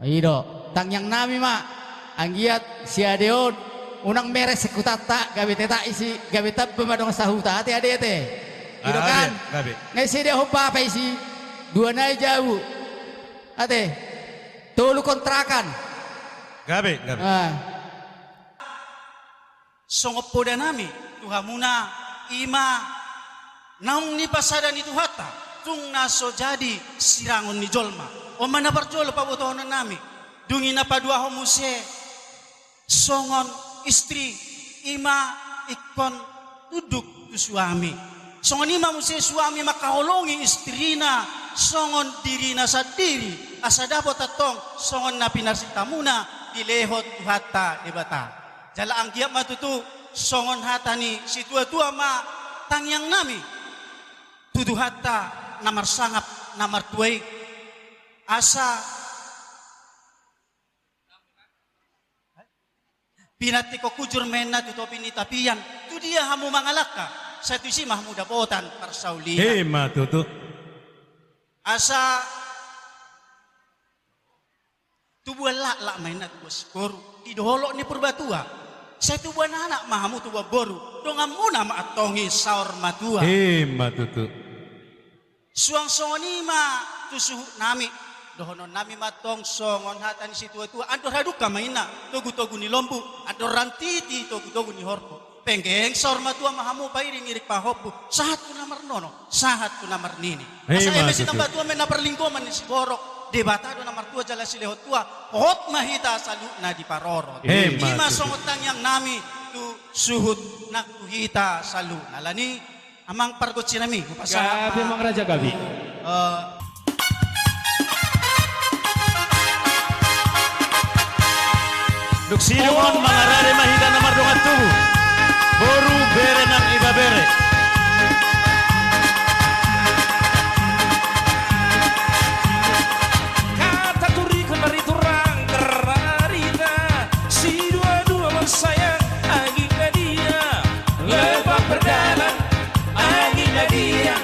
Ido, tang yang nami mak, anggiat si adeon, unang meres sekutata, gabe teta isi, gabe tab pemadong sahuta, ate ade ate. Ido kan, ngisi dia hopa apa isi, dua nai jauh, ate, tolu kontrakan. Gabe. Songopoda nami, tuhamuna, ima, naung ni pasada ni tuhata, tung naso jadi sirangon ni jolma. O mana barjolo pabotohonan nami, dungi na padua homuse, songon istri, ima, ikon, duduk tu suami. Songon ima muse suami makaholongi istrina, songon dirina sadiri, asa dapat tatong, songon na pinarsitamuna, dilehot tuhata debata. Jala ang giap matutu, songon hata ni si tua-tua ma, tangyang nami, tuduhata, namar sangap, namar tuay, asa pinati ko kujur mena tu topi ni tapian tu dia hamu mangalaka satu si mahmuda botan parsaulihan matutu asa tu buala la maina tu boru di doholo ni purbatua satu buah anak mahamu tu boru dongamuna ma atongi saur matua matutu suang songoni ma tusuh nami dohonon nami matong songon hatan si tua-tua andor haduka maina togu-togu ni lombu andor rantiti togu-togu ni horko penggeng sor matua mahamu pairi ngirik pahopu sahat ku namar nono sahat ku namar nini asa emesi tambah tua mena perlingkoman ni si borok debata do namar tua jala si lehot tua hot mahita salu na di parorot ima songotang yang nami tu suhut nak tuhita salu nalani amang pargot sinami Gabi mang raja gabi Duk sinumon mangarare mahida na mardungat tubuh boru bere ng iba bere kata turikan dari turang terarita si dua-dua bersayang anginnya dia lepas berjalan anginnya dia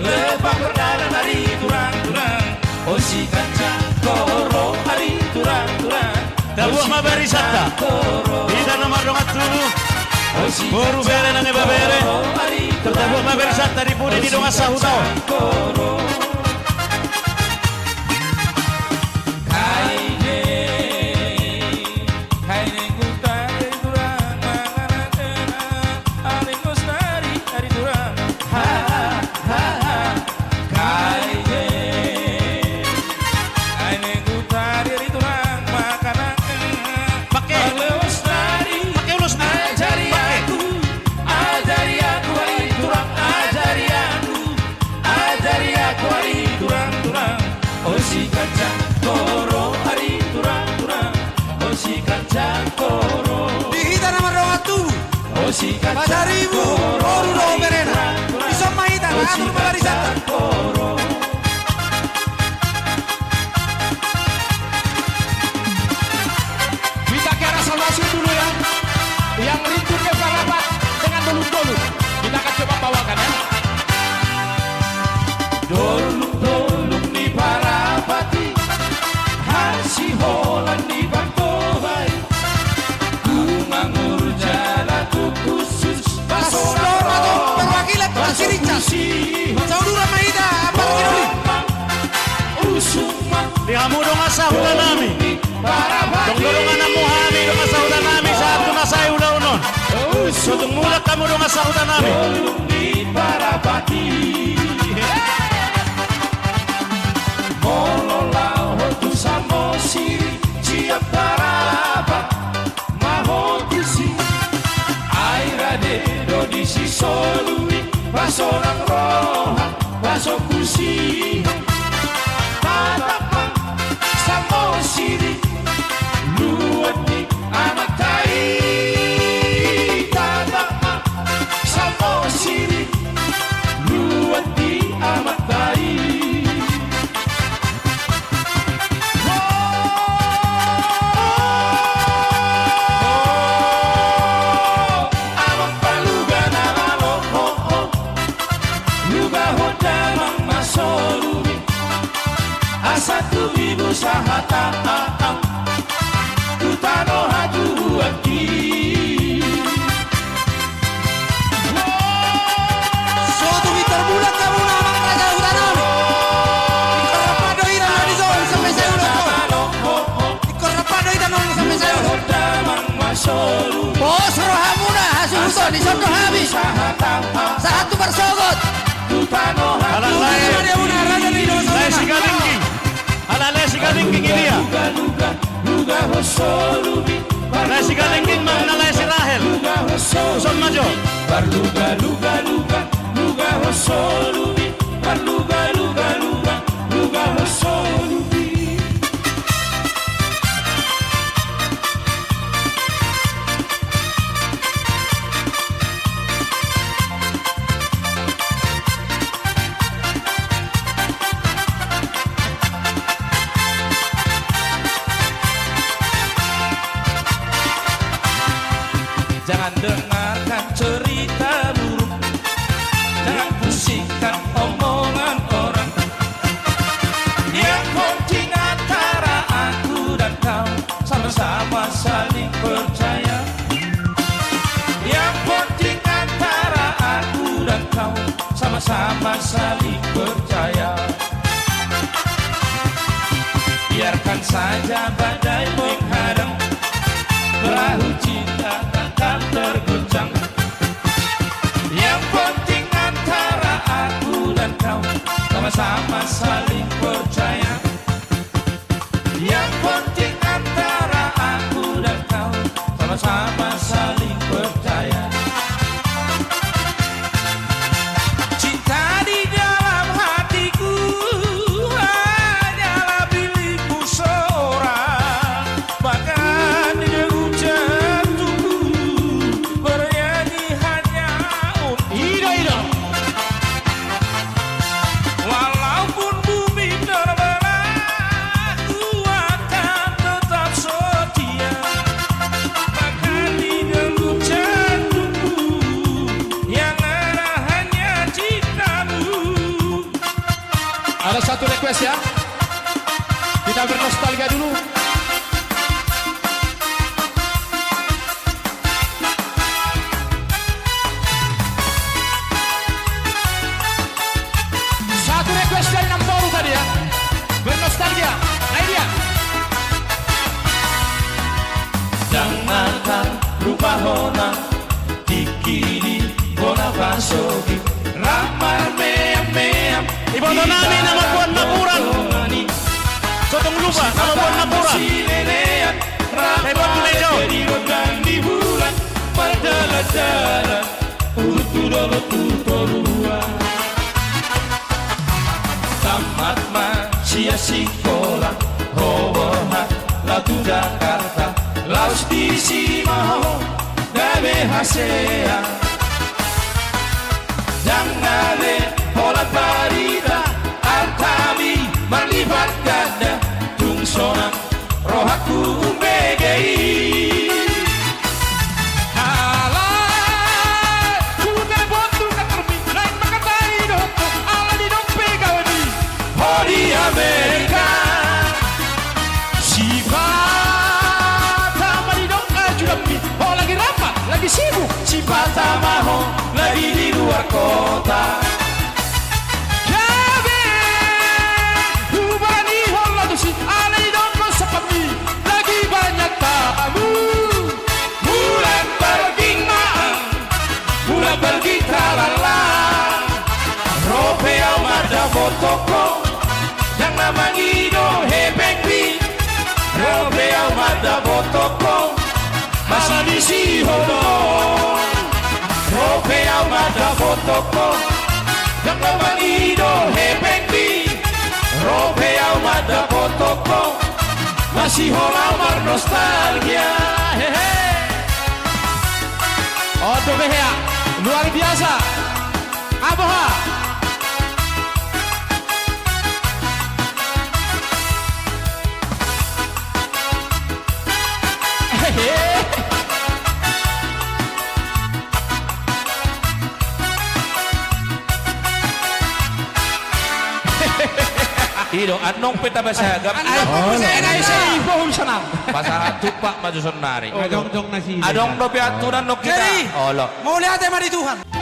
lepas berjalan dari turang-turang oh si kancang koro hari turang-turang Dabuah mabarisata Ida nomor dongat tubuh boru bere ng iba bere terdabuah mabarisata di pudi di dongat sahutaw Pasaribu, boru do berena, iso mahita, atur mabarisata. Kita ke arah salvasi dulu ya. Yang rindu ke Balabat dengan doluk-doluk. Kita akan coba bawakan ya. Doluk-doluk ni Barabati, Hasi Holan ni Bantobai, Kumangur Jalatu khusus Pasoro perwakilan Pasirica. Saudara Maida, apa kinuli? di hamu dongat sahutan nami dong dorongan namu hami dongat sahutan nami satu nasai udah-unon sutung mulak kamu dongat sahutan nami Barabati Mololau hotu samosiri Ciap Barabat Mahotisi Airade dodisi solui Basorang rohan Baso kursi Tatapang samosiri Luwati anak tai Tatapang samosiri Luwati amat baik Amang paluga na alok Luga hoda mang masolumi satu ibu sahata tutano hatu aki Suatu Victor bulat kamu nama Raja Hutanon. Ikorapado ira di zon sampai saya udah. Ikorapado ira nong sampai saya udah. damang masolu Bos rohamuna hasil hutan di sono habis. Satu bersogot. tutano hatu Alay si Galingking. Alay si Galingking ini ya. luga hosolubi Alay si Galingking mengenalai si Rahel. Uson maju. luga hosolubi luga hosolubi Jangan dengarkan cerita buruk, jangan pusingkan omongan orang. Yang penting antara aku dan kau sama-sama saling percaya. Yang penting antara aku dan kau sama-sama saling percaya. Biarkan saja badai menghadang, perahu cinta takkan terguncang. Yang penting antara aku dan kau sama-sama saling percaya. Yang penting antara aku dan kau sama-sama saling percaya. Cinta di dalam hatiku hanyalah milikmu seorang. Bahkan di degup jantungku bernyanyi hanya untuk Ida. walaupun bumi terbelah, ku akan tetap setia. Bahkan di degup jantungku yang ada hanya cintamu. Ada satu request ya. Kita bernostalgia dulu. Satu request dari Namboru tadi ya. Bernostalgia. Nah ini dia. Jangankan lupa hona dikini bona basogi ramar meam Iboto namin na mabuan mapuran. Sotong lupa na mabuan mapuran. Kay Bob Lejo. di bulan berjalan-jalan utudolo tutolua tamat masih sekolah hobohat latu Jakarta laus di Simaho gawe hasea jangan pola parida antami melibat ganda tungsona rohaku begei Alay, kuda bontu katermi, lain makatai doko, ala di dong pegawadi. Hori Amerika Sifat sama di dong ajudami, oh lagi rapat, lagi sibuk. Cipata maho lagi di luar kota Jabe, hubani hola dusi, ala di dong ko sepami, lagi banyak tamu. bulan pergi maang bulan pergi tralala ropeo mada botoko yang nama Ido hebengbi ropeo mada botoko masih di sihono ropeo mada botoko yang nama Ido hebengbi ropeo mada botoko masih holamar nostalgia hehe. Oh, Behea, luar biasa. Aboha. do anong pita basagap. Ay, sa ibohon siya na. Pasara tupak maju sonari. Adong-dong na si Adong do piaturan no kita. Jadi, Olo. mau lihat tema di Tuhan.